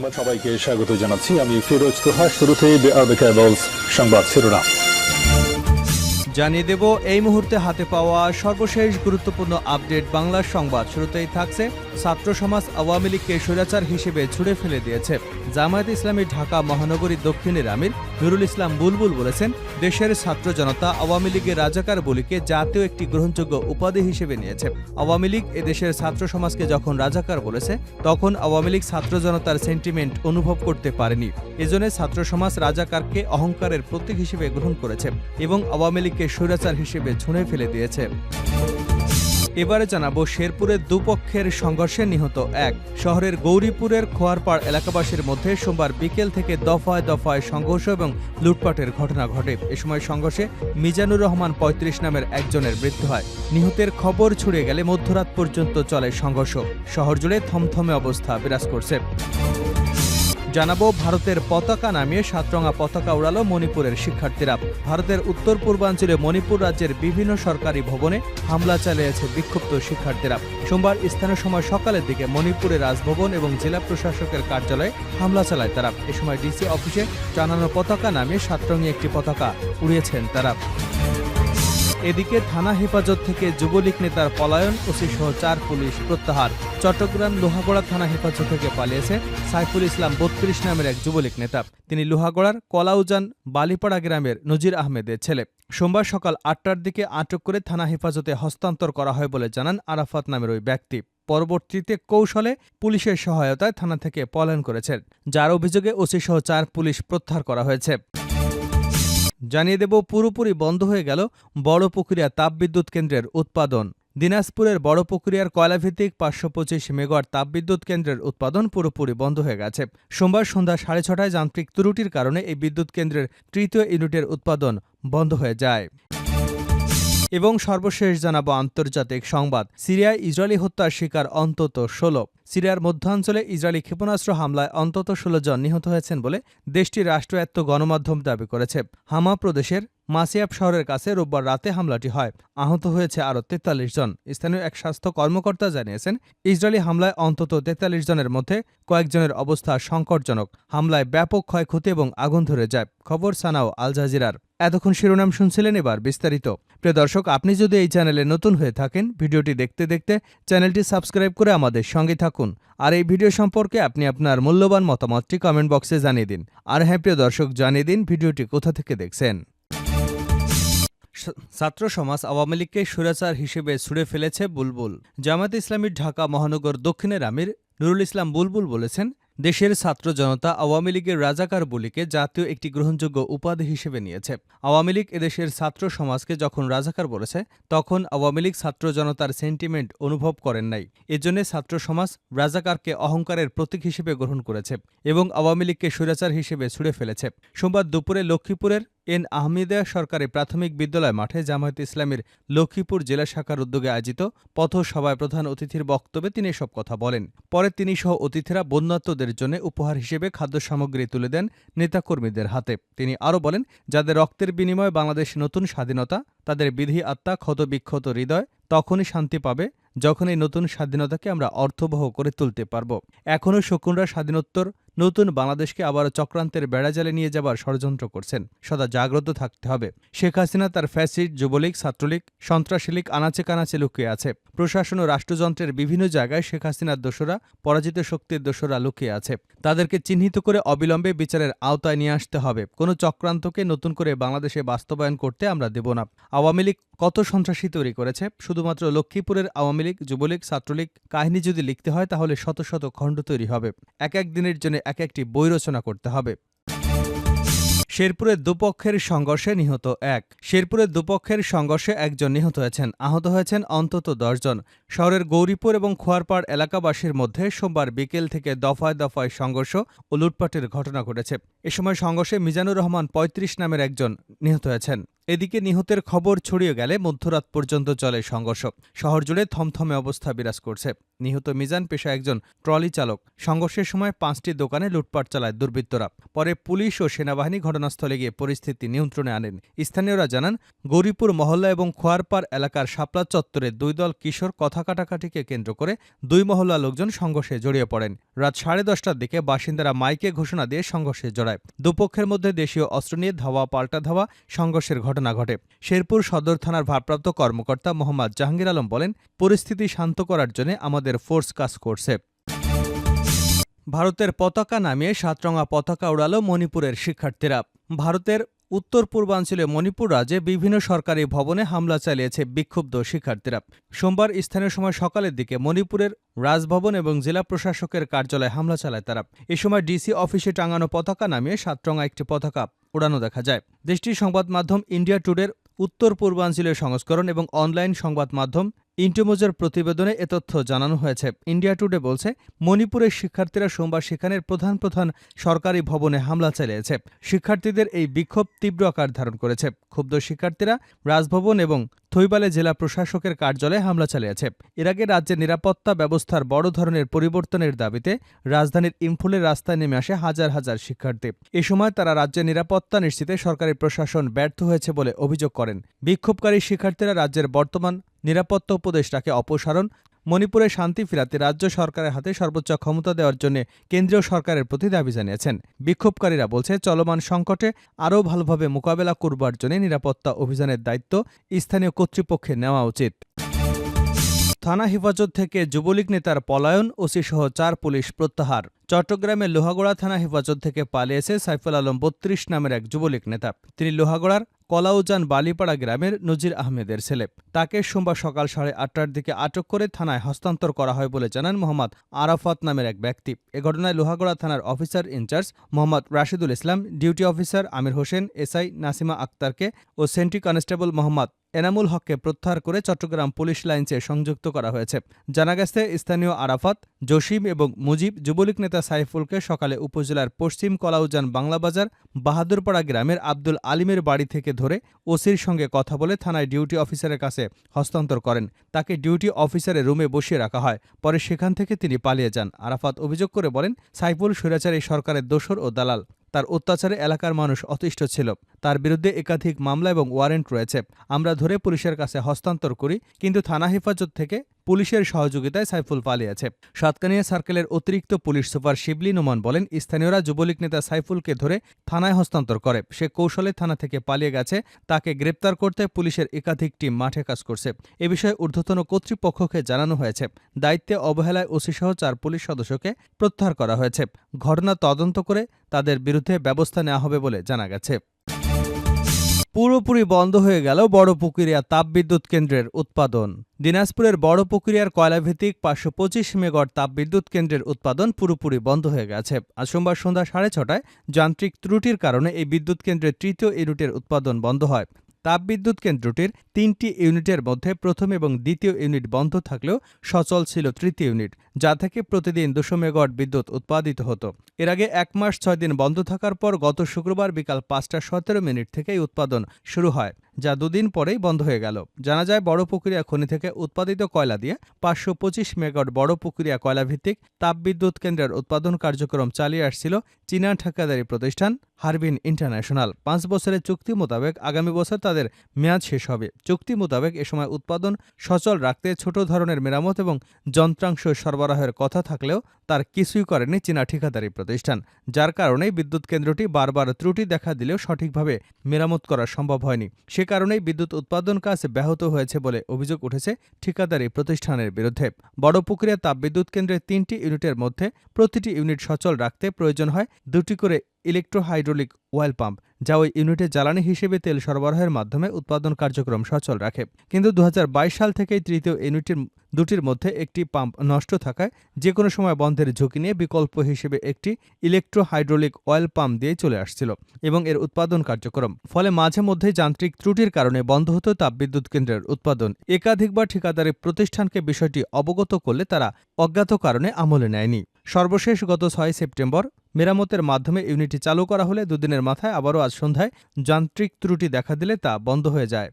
সংবাদ সবাইকে স্বাগত জানাচ্ছি। আমি ফিরোজ তোহা। শুরুতেই সংবাদ শিরোনাম জানিয়ে দেব এই মুহূর্তে হাতে পাওয়া সর্বশেষ গুরুত্বপূর্ণ আপডেট বাংলা সংবাদ। শুরুতেই থাকছে ছাত্র সমাজ আওয়ামী লীগকে স্বৈরাচার হিসেবে ছুড়ে ফেলে দিয়েছে। জামায়াত ইসলামী ঢাকা মহানগরী দক্ষিণের আমির নুরুল ইসলাম বুলবুল বলেছেন, দেশের ছাত্র জনতা আওয়ামী লীগের রাজাকার বলিকে জাতীয় একটি গ্রহণযোগ্য উপাধি হিসেবে নিয়েছে। আওয়ামী লীগ এদেশের ছাত্র সমাজকে যখন রাজাকার বলেছে, তখন আওয়ামী লীগ ছাত্র জনতার সেন্টিমেন্ট অনুভব করতে পারেনি। এজন্য ছাত্র সমাজ রাজাকারকে অহংকারের প্রতীক হিসেবে গ্রহণ করেছে এবং আওয়ামী লীগকে স্বৈরাচার হিসেবে ছুঁড়ে ফেলে দিয়েছে। এবারে জানাবো শেরপুরের দুপক্ষের সংঘর্ষে নিহত এক। শহরের গৌরীপুরের খোয়ারপাড় এলাকাবাসীর মধ্যে সোমবার বিকেল থেকে দফায় দফায় সংঘর্ষ এবং লুটপাটের ঘটনা ঘটে। এ সময় সংঘর্ষে মিজানুর রহমান ৩৫ নামের একজনের মৃত্যু হয়। নিহতের খবর ছড়িয়ে গেলে মধ্যরাত পর্যন্ত চলে সংঘর্ষ। শহর জুড়ে থমথমে অবস্থা বিরাজ করছে। জানাবো ভারতের পতাকা নামিয়ে সাতরঙা পতাকা উড়ালো মণিপুরের শিক্ষার্থীরা। ভারতের উত্তর পূর্বাঞ্চলে মণিপুর রাজ্যের বিভিন্ন সরকারি ভবনে হামলা চালিয়েছে বিক্ষুব্ধ শিক্ষার্থীরা। সোমবার স্থানীয় সময় সকালের দিকে মণিপুরের রাজভবন এবং জেলা প্রশাসকের কার্যালয়ে হামলা চালায় তারা। এ সময় ডিসি অফিসে টানানো পতাকা নামিয়ে সাতরঙী একটি পতাকা উড়িয়েছেন তারা। এদিকে থানা হেফাজত থেকে যুবলীগ নেতার পলায়ন, ওসিসহ ৪ পুলিশ প্রত্যাহার। চট্টগ্রাম লোহাগড়া থানা হেফাজত থেকে পালিয়েছে সাইফুল ইসলাম ৩২ নামের এক যুবলীগ নেতা। তিনি লোহাগড়ার কলাউজান বালিপাড়া গ্রামের নজির আহমেদের ছেলে। সোমবার সকাল ৮টার দিকে আটক করে থানা হেফাজতে হস্তান্তর করা হয় বলে জানান আরাফাত নামের ওই ব্যক্তি। পরবর্তীতে কৌশলে পুলিশের সহায়তায় থানা থেকে পলায়ন করেছেন, যার অভিযোগে ওসিসহ ৪ পুলিশ প্রত্যাহার করা হয়েছে। জানিয়ে দেব পুরোপুরি বন্ধ হয়ে গেল বড়পুকুরিয়া তাপবিদ্যুৎ কেন্দ্রের উৎপাদন। দিনাজপুরের বড়পুকুরিয়ার কয়লাভিত্তিক ৫২৫ মেগাওয়াট তাপবিদ্যুৎ কেন্দ্রের উৎপাদন পুরোপুরি বন্ধ হয়ে গেছে। সোমবার সন্ধ্যা ৬:৩০টায় যান্ত্রিক ত্রুটির কারণে এই বিদ্যুৎ কেন্দ্রের তৃতীয় ইউনিটের উৎপাদন বন্ধ হয়ে যায়। এবং সর্বশেষ জানাবো আন্তর্জাতিক সংবাদ। সিরিয়ায় ইসরায়েলি হত্যার শিকার অন্তত ১৬। সিরিয়ার মধ্যাঞ্চলে ইসরায়েলি ক্ষেপণাস্ত্র হামলায় অন্তত ১৬ জন নিহত হয়েছেন বলে দেশটির রাষ্ট্রায়ত্ত গণমাধ্যম দাবি করেছে। হামা প্রদেশের মাসিয়াব শহরের কাছে রোববার রাতে হামলাটি হয়। আহত হয়েছে আরও ৪৩ জন। স্থানীয় এক স্বাস্থ্য কর্মকর্তা জানিয়েছেন, ইসরায়েলি হামলায় অন্তত ৪৩ জনের মধ্যে কয়েকজনের অবস্থা সংকটজনক। হামলায় ব্যাপক ক্ষয়ক্ষতি এবং আগুন ধরে যায়। খবর সানাও আল জাজিরার। এতক্ষণ শিরোনাম শুনছিলেন, এবার বিস্তারিত। প্রিয় দর্শক, আপনি যদি এই চ্যানেলে নতুন হয়ে থাকেন, ভিডিওটি দেখতে দেখতে চ্যানেলটি সাবস্ক্রাইব করে আমাদের সঙ্গে থাকুন। আর এই ভিডিও সম্পর্কে আপনি আপনার মূল্যবান মতামতটি কমেন্ট বক্সে জানিয়ে দিন। আর হ্যাঁ প্রিয় দর্শক, জানিয়ে দিন ভিডিওটি কোথা থেকে দেখছেন। ছাত্র সমাজ আওয়ামী লীগকে স্বৈরাচার হিসেবে ছুড়ে ফেলেছে বুলবুল। জামায়াত ইসলামী ঢাকা মহানগর দক্ষিণের আমির নুরুল ইসলাম বুলবুল বলেছেন, দেশের ছাত্র জনতা আওয়ামী লীগের রাজাকার বলিকে জাতীয় একটি গ্রহণযোগ্য উপাধি হিসেবে নিয়েছে। আওয়ামী লীগ এদেশের ছাত্র সমাজকে যখন রাজাকার বলেছে, তখন আওয়ামী লীগ ছাত্র জনতার সেন্টিমেন্ট অনুভব করেন নাই। এজন্য ছাত্র সমাজ রাজাকারকে অহংকারের প্রতীক হিসেবে গ্রহণ করেছে এবং আওয়ামী লীগকে স্বৈরাচার হিসেবে ছুড়ে ফেলেছে। সোমবার দুপুরে লক্ষ্মীপুরের এন আহমেদিয়া সরকারি প্রাথমিক বিদ্যালয় মাঠে জামায়াত ইসলামীর লক্ষ্মীপুর জেলা শাখার উদ্যোগে আয়োজিত পথসভায় প্রধান অতিথির বক্তব্যে তিনি এসব কথা বলেন। পরে তিনি সহ অতিথিরা বন্যার্তদের জন্য উপহার হিসেবে খাদ্য সামগ্রী তুলে দেন নেতাকর্মীদের হাতে। তিনি আরও বলেন, যাদের রক্তের বিনিময়ে বাংলাদেশ নতুন স্বাধীনতা, তাদের বিধি আত্মা ক্ষতবিক্ষত হৃদয় তখনই শান্তি পাবে যখন এই নতুন স্বাধীনতাকে আমরা অর্থবহ করে তুলতে পারব। এখনও শকুনরা স্বাধীনোত্তর নতুন বাংলাদেশকে আবার চক্রান্তের বেড়াজালে নিয়ে যাবার ষড়যন্ত্র করছেন। সদা জাগ্রত থাকতে হবে। শেখ হাসিনা তার ফ্যাসিস্ট, যুবলীগ, ছাত্রলীগ, সন্ত্রাসী লীগ আনাচে কানাচে লুকিয়ে আছে। প্রশাসন ও রাষ্ট্রযন্ত্রের বিভিন্ন জায়গায় শেখ হাসিনার দোসরা, পরাজিত শক্তির দোসরা লুকিয়ে আছে। তাদেরকে চিহ্নিত করে অবিলম্বে বিচারের আওতায় নিয়ে আসতে হবে। কোনো চক্রান্তকে নতুন করে বাংলাদেশে বাস্তবায়ন করতে আমরা দেব না। আওয়ামী লীগ কত সন্ত্রাসী তৈরি করেছে, শুধুমাত্র লক্ষ্মীপুরের আওয়ামী লীগ, যুবলীগ, ছাত্রলীগ কাহিনী যদি লিখতে হয়, তাহলে শত শত খণ্ড তৈরি হবে। এক এক দিনের জন্য এক একটি বই রচনা করতে হবে। শেরপুরের দুপক্ষের সংঘর্ষে নিহত এক। শেরপুরের দুপক্ষের সংঘর্ষে একজন নিহত হয়েছেন, আহত হয়েছেন অন্তত ১০ জন। শহরের গৌরীপুর এবং খোয়ারপাড় এলাকাবাসীর মধ্যে সোমবার বিকেল থেকে দফায় দফায় সংঘর্ষ ও লুটপাটের ঘটনা ঘটেছে। এ সময় সংঘর্ষে মিজানুর রহমান ৩৫ নামের একজন নিহত হয়েছেন। এদিকে নিহতের খবর ছড়িয়ে গেলে মধ্যরাত পর্যন্ত চলে সংঘর্ষ। শহর জুড়ে থমথমে অবস্থা বিরাজ করছে। নিহত মিজান পেশা একজন ট্রলি চালক। সংঘর্ষের সময় ৫টি দোকানে লুটপাট চালায় দুর্বৃত্তরা। পরে পুলিশ ও সেনাবাহিনী ঘটনা ঘটনাস্থলে গিয়ে পরিস্থিতি নিয়ন্ত্রণে আনেন। স্থানীয়রা জানান, গৌরীপুর মহল্লা এবং খোয়ারপাড় এলাকার শাপলা চত্বরে দুই দল কিশোর কথা কাটাকাটিকে কেন্দ্র করে দুই মহল্লা লোকজন সংঘর্ষে জড়িয়ে পড়েন। রাত 10:30টার দিকে বাসিন্দারা মাইকে ঘোষণা দিয়ে সংঘর্ষে জড়ায়। দুপক্ষের মধ্যে দেশীয় অস্ত্র নিয়ে ধাওয়া পাল্টা ধাওয়া সংঘর্ষের ঘটনা ঘটে। শেরপুর সদর থানার ভারপ্রাপ্ত কর্মকর্তা মোহাম্মদ জাহাঙ্গীর আলম বলেন, পরিস্থিতি শান্ত করার জন্য আমাদের ফোর্স কাজ করছে। ভারতের পতাকা নামিয়ে 7 রঙা পতাকা উড়াল মণিপুরের শিক্ষার্থীরা। ভারতের উত্তর পূর্বাঞ্চলীয় মণিপুর রাজ্যে বিভিন্ন সরকারি ভবনে হামলা চালিয়েছে বিক্ষুব্ধ শিক্ষার্থীরা। সোমবার স্থানীয় সময় সকালের দিকে মণিপুরের রাজভবন এবং জেলা প্রশাসকের কার্যালয়ে হামলা চালায় তারা। এ সময় ডিসি অফিসে টাঙানো পতাকা নামিয়ে 7 রঙা একটি পতাকা উড়ানো দেখা যায়। দেশটির সংবাদ মাধ্যম ইন্ডিয়া টুডের উত্তর পূর্বাঞ্চলীয় সংস্করণ এবং অনলাইন সংবাদ মাধ্যম ইন্টোমোজার প্রতিবেদনে এ তথ্য জানানো হয়েছে। ইন্ডিয়া টুডে বলছে, মণিপুরের শিক্ষার্থীরা সোমবার সেখানের প্রধান প্রধান সরকারি ভবনে হামলা চালিয়েছে। শিক্ষার্থীদের এই বিক্ষোভ তীব্র আকার ধারণ করেছে। ক্ষুব্ধ শিক্ষার্থীরা রাজভবন এবং থৈবালে জেলা প্রশাসকের কার্যালয়ে হামলা চালিয়েছে। এর আগে রাজ্যের নিরাপত্তা ব্যবস্থার বড় ধরনের পরিবর্তনের দাবিতে রাজধানীর ইম্ফলের রাস্তায় নেমে আসে হাজার হাজার শিক্ষার্থী। এ সময় তারা রাজ্যের নিরাপত্তা নিশ্চিতে সরকারি প্রশাসন ব্যর্থ হয়েছে বলে অভিযোগ করেন। বিক্ষোভকারী শিক্ষার্থীরা রাজ্যের বর্তমান নিরাপত্তা উপদেষ্টাকে অপসারণ, মণিপুরে শান্তি ফেরাতে রাজ্য সরকারের হাতে সর্বোচ্চ ক্ষমতা দেওয়ার জন্য কেন্দ্রীয় সরকারের প্রতি দাবি জানিয়েছেন। বিক্ষোভকারীরা বলছে, চলমান সংকটে আরও ভালোভাবে মোকাবেলা করবার জন্য নিরাপত্তা অভিযানের দায়িত্ব স্থানীয় কর্তৃপক্ষের নেওয়া উচিত। থানা হেফাজত থেকে যুবলীগ নেতার পলায়ন, ওসিসহ 4 পুলিশ প্রত্যাহার। চট্টগ্রামের লোহাগড়া থানা হেফাজত থেকে পালিয়েছে সাইফুল আলম 32 নামের এক যুবলীগ নেতা। তিনি লোহাগড়ার কলাউজান বালিপাড়া গ্রামের নজির আহমেদের ছেলে। তাকে সোমবার সকাল 8:30টার দিকে আটক করে থানায় হস্তান্তর করা হয় বলে জানান মোহাম্মদ আরাফাত নামের এক ব্যক্তি। এ ঘটনায় লোহাগড়া থানার অফিসার ইনচার্জ মোহাম্মদ রাশিদুল ইসলাম, duty officer Amir Hossain, SI Nasima আক্তারকে ও সেন্ট্রি কনস্টেবল মোহাম্মদ এনামুল হককে প্রত্যাহার করে চট্টগ্রাম পুলিশ লাইন্সে সংযুক্ত করা হয়েছে। জানা গেছে, স্থানীয় আরাফাত, জসিম এবং মুজিব যুবলীগ নেতা সাইফুলকে সকালে উপজেলার পশ্চিম কলাউজান বাংলাবাজার বাহাদুরপাড়া গ্রামের আব্দুল আলিমের বাড়ি থেকে ধরে ওসির সঙ্গে কথা বলে থানায় ডিউটি অফিসারের কাছে হস্তান্তর করেন। তাকে ডিউটি অফিসারের রুমে বসিয়ে রাখা হয়। পরে সেখান থেকে তিনি পালিয়ে যান। আরাফাত অভিযোগ করে বলেন, সাইফুল স্বৈরাচারী সরকারের দোসর ও দালাল। তার অত্যাচারে এলাকার মানুষ অতিষ্ঠ ছিল। তার বিরুদ্ধে একাধিক মামলা এবং ওয়ারেন্ট রয়েছে। আমরা ধরে পুলিশের কাছে হস্তান্তর করি, কিন্তু থানা হেফাজত থেকে পুলিশের সহযোগিতায় সাইফুল পালিয়েছে। সাতকানিয়া সার্কেলের অতিরিক্ত পুলিশ সুপার শিবলি নোমান বলেন, স্থানীয়রা যুবলীগ নেতা সাইফুলকে ধরে থানায় হস্তান্তর করে। সে কৌশলে থানা থেকে পালিয়ে গেছে। তাকে গ্রেপ্তার করতে পুলিশের একাধিক টিম মাঠে কাজ করছে। এ বিষয়ে ঊর্ধ্বতন কর্তৃপক্ষকে জানানো হয়েছে। দায়িত্বে অবহেলায় ওসিসহ 4 পুলিশ সদস্যকে প্রত্যাহার করা হয়েছে। ঘটনা তদন্ত করে তাদের বিরুদ্ধে ব্যবস্থা নেওয়া হবে বলে জানা গেছে। পুরোপুরি বন্ধ হয়ে গেল বড়পুকুরিয়া তাপবিদ্যুৎ কেন্দ্রের উৎপাদন। দিনাজপুরের বড়পুকুরিয়ার কয়লাভিত্তিক 525 মেগাওয়াট তাপবিদ্যুৎ কেন্দ্রের উৎপাদন পুরোপুরি বন্ধ হয়ে গেছে। আজ সোমবার সন্ধ্যা 6:30টায় যান্ত্রিক ত্রুটির কারণে এই বিদ্যুৎ কেন্দ্রের 3য় ইউনিটের উৎপাদন বন্ধ হয়। তাপবিদ্যুৎ কেন্দ্রটির 3টি ইউনিটের মধ্যে প্রথম এবং দ্বিতীয় ইউনিট বন্ধ থাকলেও সচল ছিল 3য় ইউনিট, যা থেকে প্রতিদিন 200 মেগাওয়াট বিদ্যুৎ উৎপাদিত হতো। এর আগে 1 মাস 6 দিন বন্ধ থাকার পর গত শুক্রবার বিকাল 5:17 থেকে এই উৎপাদন শুরু হয়, যা 2 দিন পরেই বন্ধ হয়ে গেল। জানা যায়, বড়পুকুরিয়া খনি থেকে উৎপাদিত কয়লা দিয়ে 525 মেগাওয়াট বড়পুকুরিয়া কয়লাভিত্তিক তাপবিদ্যুৎ কেন্দ্রের উৎপাদন কার্যক্রম চালিয়ে আসছিল চীনা ঠিকাদারি প্রতিষ্ঠান হারবিন ইন্টারন্যাশনাল। 5 বছরের চুক্তি মোতাবেক আগামী বছর তাদের মেয়াদ শেষ হবে। চুক্তি মোতাবেক এ সময় উৎপাদন সচল রাখতে ছোট ধরনের মেরামত এবং যন্ত্রাংশ সরবরাহের কথা থাকলেও তার কিছুই করেনি চীনা ঠিকাদারি প্রতিষ্ঠান, যার কারণে বিদ্যুৎ কেন্দ্রটি বারবার ত্রুটি দেখা দিলেও সঠিকভাবে মেরামত করা সম্ভব হয়নি। সে কারণেই বিদ্যুৎ উৎপাদন কাজ ব্যাহত হয়েছে বলে অভিযোগ উঠেছে ঠিকাদারি প্রতিষ্ঠানের বিরুদ্ধে। বড়পুকুরিয়া তাপবিদ্যুৎ কেন্দ্রের 3টি ইউনিটের মধ্যে প্রতিটি ইউনিট সচল রাখতে প্রয়োজন হয় 2টি করে ইলেকট্রোহাইড্রোলিক ওয়েল পাম্প, যা ওই ইউনিটে জ্বালানি হিসেবে তেল সরবরাহের মাধ্যমে উৎপাদন কার্যক্রম সচল রাখে। কিন্তু 2022 সাল থেকেই 3য় ইউনিটের 2টির মধ্যে একটি পাম্প নষ্ট থাকায় যে কোনো সময় বন্ধের ঝুঁকি নিয়ে বিকল্প হিসেবে একটি ইলেকট্রোহাইড্রোলিক ওয়েল পাম্প দিয়ে চলে আসছিল এবং এর উৎপাদন কার্যক্রম। ফলে মাঝে মধ্যেই যান্ত্রিক ত্রুটির কারণে বন্ধ হতো তাপবিদ্যুৎ কেন্দ্রের উৎপাদন। একাধিকবার ঠিকাদারি প্রতিষ্ঠানকে বিষয়টি অবগত করলে তারা অজ্ঞাত কারণে আমলে নেয়নি। সর্বশেষ গত 6 সেপ্টেম্বর মেরামতের মাধ্যমে ইউনিটটি চালু করা হলে 2 দিনের মাথায় আবারও আজ সন্ধ্যায় যান্ত্রিক ত্রুটি দেখা দিলে তা বন্ধ হয়ে যায়।